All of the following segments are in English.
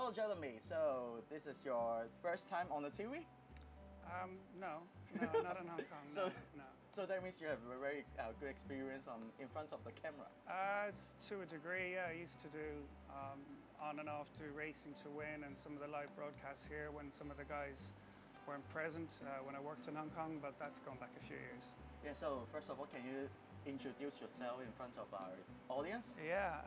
Hello, Jeremy. So this is your first time on the TV? No, not in Hong Kong. No. So that means you have a very good experience in front of the camera. It's to a degree. Yeah, I used to do on and off do Racing to Win and some of the live broadcasts here when some of the guys weren't present when I worked in Hong Kong, but that's gone back a few years. Yeah. So first of all, can you introduce yourself in front of our audience? Yeah,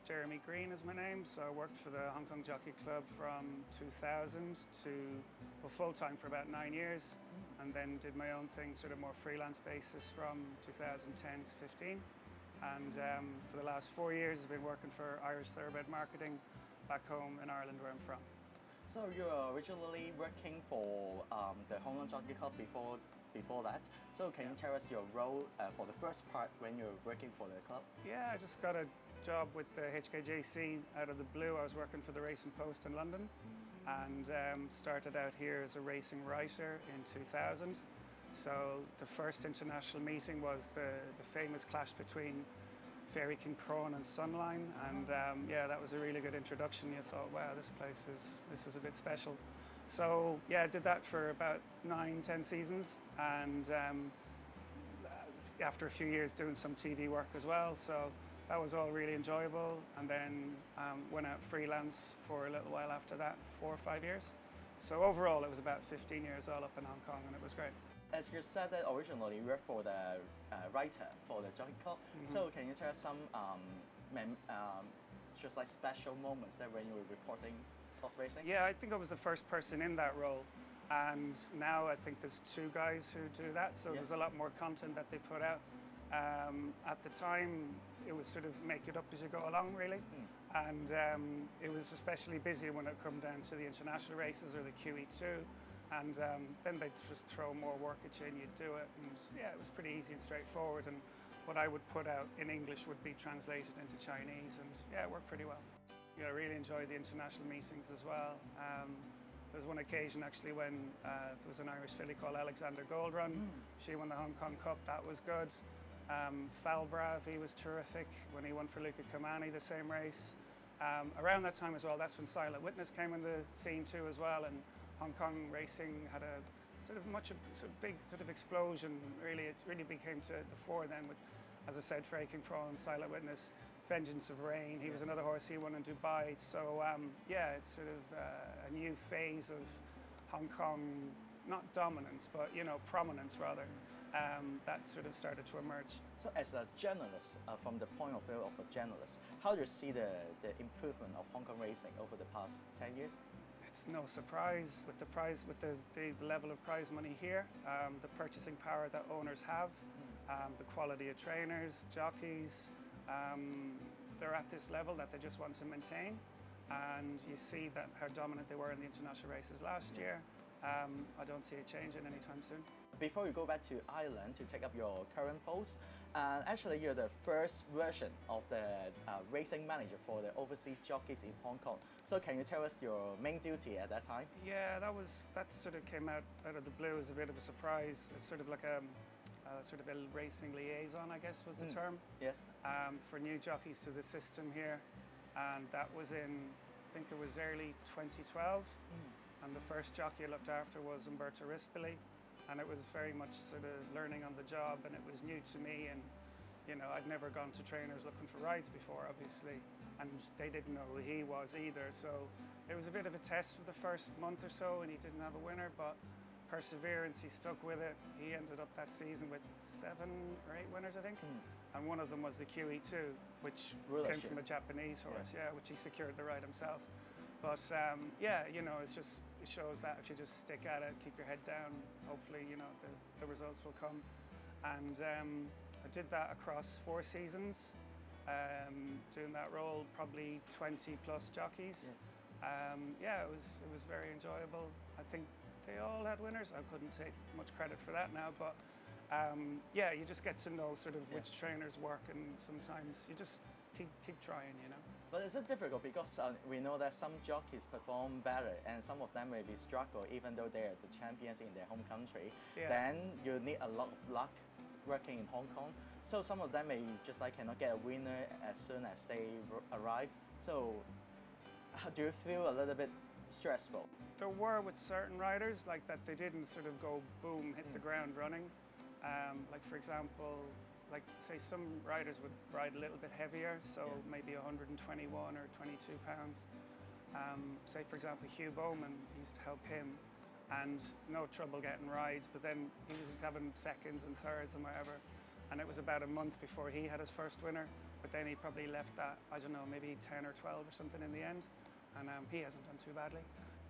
Jeremy Greene is my name. So I worked for the Hong Kong Jockey Club from 2000 to full-time for about 9 years, and then did my own thing, sort of more freelance basis from 2010 to 15. And for the last 4 years, I've been working for Irish Thoroughbred Marketing back home in Ireland, where I'm from. So you were originally working for the Hong Kong Jockey Club before that. So can you tell us your role for the first part when you were working for the club? Yeah, I just got a job with the HKJC out of the blue. I was working for the Racing Post in London and started out here as a racing writer in 2000. So the first international meeting was the famous clash between Fairy King Prawn and Sunline, and yeah, that was a really good introduction. You thought, wow, this is a bit special. So yeah, I did that for about 9-10 seasons, and after a few years doing some TV work as well. So that was all really enjoyable, and then went out freelance for a little while after that, 4 or 5 years. So overall, it was about 15 years all up in Hong Kong, and it was great. As you said that originally you worked for the writer for the Jockey Club, so can you tell us some just like special moments that when you were reporting horse racing? Yeah, I think I was the first person in that role, and now I think there's 2 guys who do that, so there's a lot more content that they put out. At the time, it was sort of make it up as you go along, really, and it was especially busy when it come down to the international races or the QE2. And then they'd just throw more work at you and you'd do it. And yeah, it was pretty easy and straightforward. And what I would put out in English would be translated into Chinese. And yeah, it worked pretty well. Yeah, I really enjoyed the international meetings as well. There was one occasion actually when there was an Irish filly called Alexander Gold Run. She won the Hong Kong Cup, that was good. Falbrav, he was terrific when he won for Luca Kamani, the same race. Around that time as well, that's when Silent Witness came on the scene too as well. And Hong Kong racing had a big explosion. Really, it really became to the fore then with, as I said, Fairy King Prawn, Silent Witness, Vengeance of Rain. He was another horse he won in Dubai. So yeah, it's sort of a new phase of Hong Kong, not dominance, but prominence rather. That sort of started to emerge. So as a journalist, from the point of view of a journalist, how do you see the improvement of Hong Kong racing over the past 10 years? It's no surprise with the level of prize money here, the purchasing power that owners have, the quality of trainers, jockeys, they're at this level that they just want to maintain. And you see that how dominant they were in the international races last year. I don't see it changing anytime soon. Before you go back to Ireland to take up your current post, actually you're the first version of the racing manager for the overseas jockeys in Hong Kong. So can you tell us your main duty at that time? Yeah, that sort of came out of the blue as a bit of a surprise. It's sort of like a racing liaison, I guess was the term. Yes. For new jockeys to the system here, and that was in, I think it was early 2012. And the first jockey I looked after was Umberto Rispoli, and it was very much sort of learning on the job, and it was new to me, and I'd never gone to trainers looking for rides before, obviously, and they didn't know who he was either, so it was a bit of a test for the first month or so, and he didn't have a winner, but perseverance, he stuck with it. He ended up that season with 7 or 8 winners, I think, and one of them was the QE2, which came from a Japanese horse, which he secured the ride himself. But yeah, it shows that if you just stick at it, keep your head down, hopefully, the results will come. And I did that across 4 seasons, doing that role, probably 20 plus jockeys. Yeah, it was very enjoyable. I think they all had winners. I couldn't take much credit for that now, but yeah, you just get to know sort of which trainers work, and sometimes you just keep trying, But is it difficult because we know that some jockeys perform better and some of them maybe struggle even though they're the champions in their home country. Then you need a lot of luck working in Hong Kong. So some of them may just like cannot get a winner as soon as they arrive. So How do you feel a little bit stressful? There were with certain riders, like that they didn't sort of go boom, hit the ground running. Like for example, like say some riders would ride a little bit heavier, so maybe 121 or 22 pounds. Say for example, Hugh Bowman used to help him, and no trouble getting rides, but then he was having seconds and thirds and whatever, and it was about a month before he had his first winner, but then he probably left that, I don't know, maybe 10 or 12 or something in the end, and he hasn't done too badly.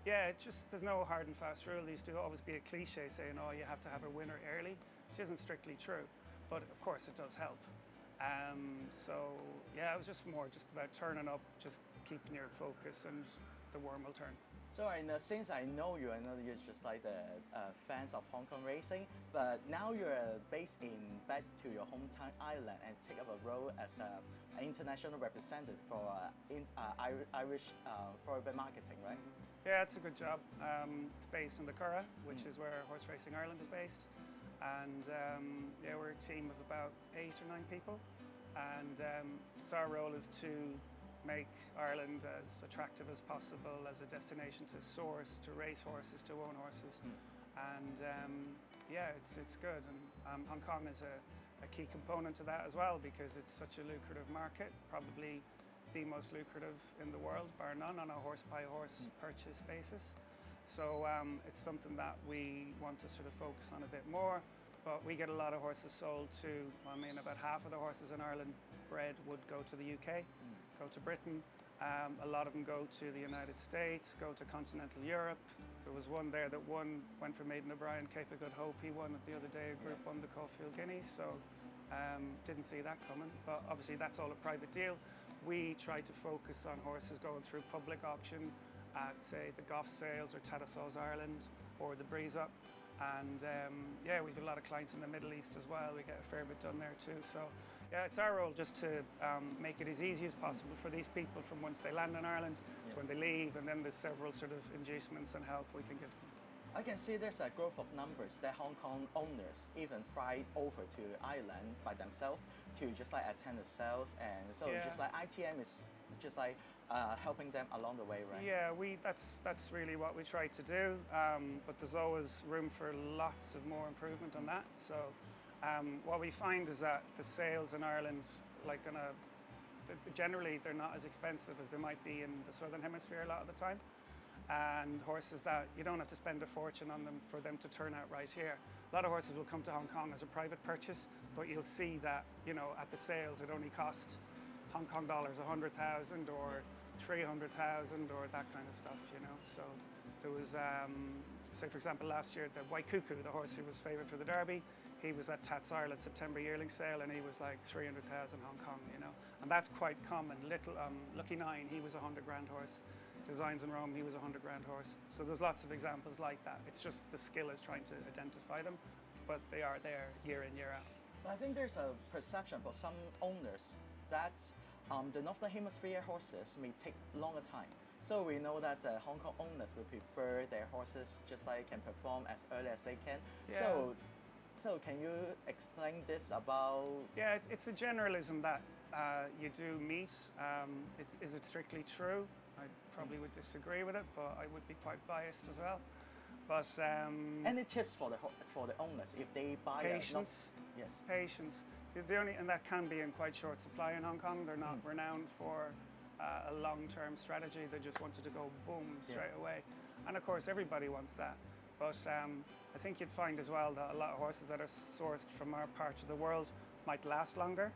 Yeah, it's just, there's no hard and fast rule. There used to always be a cliche saying, oh, you have to have a winner early, which isn't strictly true, but of course it does help. So yeah, it was just more just about turning up, just keeping your focus, and the worm will turn. So since I know you, I know you're just like the fans of Hong Kong racing, but now you're based back to your hometown Ireland and take up a role as an international representative for Irish thoroughbred marketing, right? Yeah, it's a good job. It's based in the Curragh, which is where Horse Racing Ireland is based, and yeah, we're a team of about 8 or 9 people, and so our role is to make Ireland as attractive as possible as a destination to source, to race horses, to own horses, and yeah, it's good. And Hong Kong is a key component to that as well, because it's such a lucrative market, probably the most lucrative in the world, bar none, on a horse-by-horse purchase basis. So it's something that we want to sort of focus on a bit more. But we get a lot of horses sold to, I mean, about half of the horses in Ireland bred would go to the UK, go to Britain. A lot of them go to the United States, go to continental Europe. There was one there that went for Maiden O'Brien, Cape of Good Hope. He won it the other day, a group won the Caulfield Guineas, so didn't see that coming. But obviously that's all a private deal. We try to focus on horses going through public auction at, say, the Goff Sales or Tattersalls Ireland or the Breeze Up. And yeah, we've got a lot of clients in the Middle East as well. We get a fair bit done there too. So yeah, it's our role just to make it as easy as possible for these people from once they land in Ireland to when they leave, and then there's several sort of inducements and help we can give them. I can see there's a growth of numbers that Hong Kong owners even fly over to Ireland by themselves to just like attend the sales, and so just like ITM is just like helping them along the way, right? Yeah, that's really what we try to do, but there's always room for lots of more improvement on that. So what we find is that the sales in Ireland, like generally they're not as expensive as they might be in the Southern Hemisphere a lot of the time. And horses that you don't have to spend a fortune on them for them to turn out right here. A lot of horses will come to Hong Kong as a private purchase, but you'll see that, you know, at the sales it only cost Hong Kong dollars 100,000 or 300,000 or that kind of stuff, you know. So there was, say for example last year, the White Cuckoo, the horse who was favoured for the Derby, he was at Tats Ireland September yearling sale, and he was like 300,000 Hong Kong, you know. And that's quite common. Little Lucky Nine, he was a 100 grand horse. Designs in Rome, he was a 100 grand horse. So there's lots of examples like that. It's just the skill is trying to identify them, but they are there year in, year out. I think there's a perception for some owners that the Northern Hemisphere horses may take longer time. So we know that Hong Kong owners will prefer their horses just like can perform as early as they can. Yeah. So can you explain this about? Yeah, it's a generalism that you do meet. Is it strictly true? I probably would disagree with it, but I would be quite biased as well. But any tips for the owners if they buy patience? Yes. Patience. And that can be in quite short supply in Hong Kong. They're not renowned for a long-term strategy. They just wanted to go boom straight away. And of course, everybody wants that. But I think you'd find as well that a lot of horses that are sourced from our part of the world might last longer.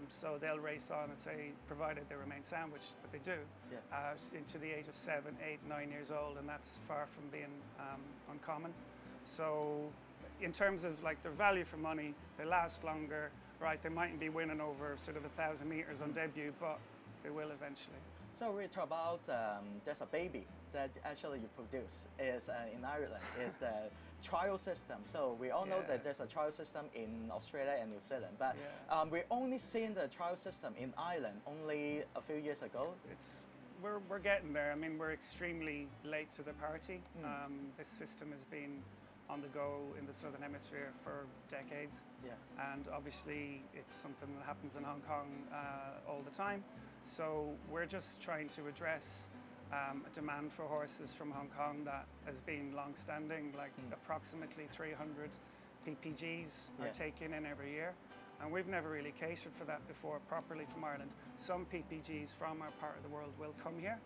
So they'll race on and say, provided they remain sandwiched, but they do, into the age of 7, 8, 9 years old, and that's far from being uncommon. So in terms of like their value for money, they last longer, right? They mightn't be winning over sort of 1,000 meters on debut, but they will eventually. So we talk about there's a baby that actually you produce is in Ireland is the trial system. So we all know that there's a trial system in Australia and New Zealand, but we only seen the trial system in Ireland only a few years ago. We're getting there. I mean, we're extremely late to the party. This system has been on the go in the Southern Hemisphere for decades, and obviously it's something that happens in Hong Kong all the time. So we're just trying to address a demand for horses from Hong Kong that has been long-standing, like approximately 300 PPGs are taken in every year. And we've never really catered for that before properly from Ireland. Some PPGs from our part of the world will come here,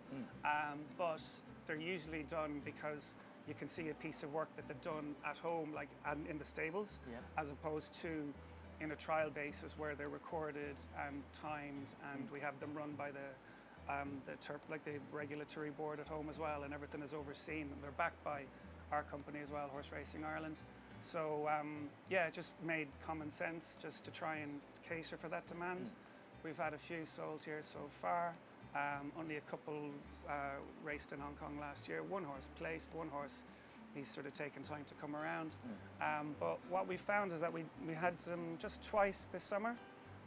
but they're usually done because you can see a piece of work that they've done at home, like in the stables, as opposed to in a trial basis where they're recorded and timed, and we have them run by the regulatory board at home as well, and everything is overseen, and they're backed by our company as well, Horse Racing Ireland. So yeah, it just made common sense just to try and cater for that demand. We've had a few sold here so far. Only a couple raced in Hong Kong last year. One horse placed, one horse he's sort of taken time to come around. But what we found is that we had them just twice this summer,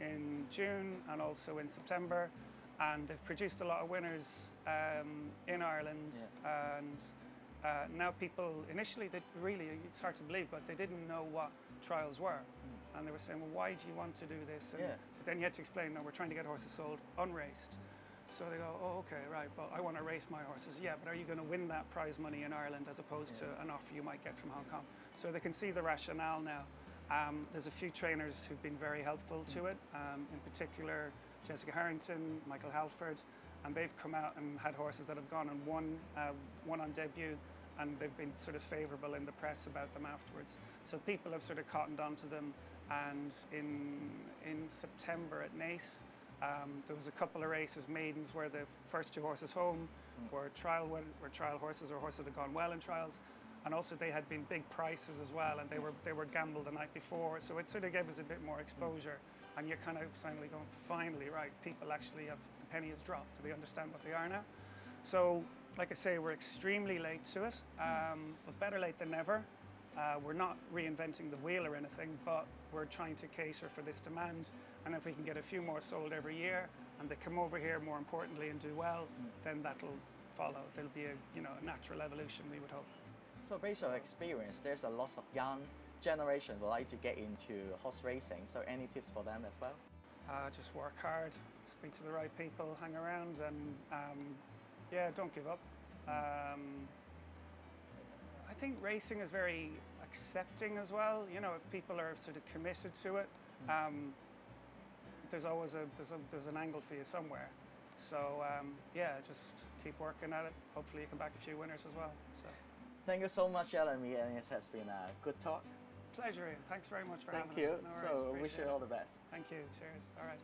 in June and also in September, and they've produced a lot of winners in Ireland. And now people, initially, it's hard to believe, but they didn't know what trials were. And they were saying, well, why do you want to do this? And but then you had to explain, no, we're trying to get horses sold unraced. So they go, oh, okay, right, but I want to race my horses. Yeah, but are you going to win that prize money in Ireland as opposed to an offer you might get from Hong Kong? So they can see the rationale now. There's a few trainers who've been very helpful to it, in particular Jessica Harrington, Michael Halford, and they've come out and had horses that have gone and won, one on debut, and they've been sort of favourable in the press about them afterwards. So people have sort of cottoned onto them, and in September at Naas, there was a couple of races, maidens, where the first two horses home were trial horses, or horses that had gone well in trials, and also they had been big prices as well, and they were gambled the night before, so it sort of gave us a bit more exposure, and you're kind of finally going, finally, right, people actually have, the penny has dropped, so they understand what they are now. So, like I say, we're extremely late to it, but better late than never. We're not reinventing the wheel or anything, but we're trying to cater for this demand. And if we can get a few more sold every year, and they come over here more importantly and do well, then that'll follow. There'll be a natural evolution, we would hope. So based on your experience, there's a lot of young generation would like to get into horse racing. So any tips for them as well? Just work hard, speak to the right people, hang around, and yeah, don't give up. I think racing is very accepting as well. You know, if people are sort of committed to it, there's always there's an angle for you somewhere. So yeah, just keep working at it. Hopefully you can back a few winners as well. So. Thank you so much, Jeremy, and it has been a good talk. Pleasure, Ian. Thanks very much for having us. Thank you. No worries. So wish you all the best. Thank you. Cheers. All right.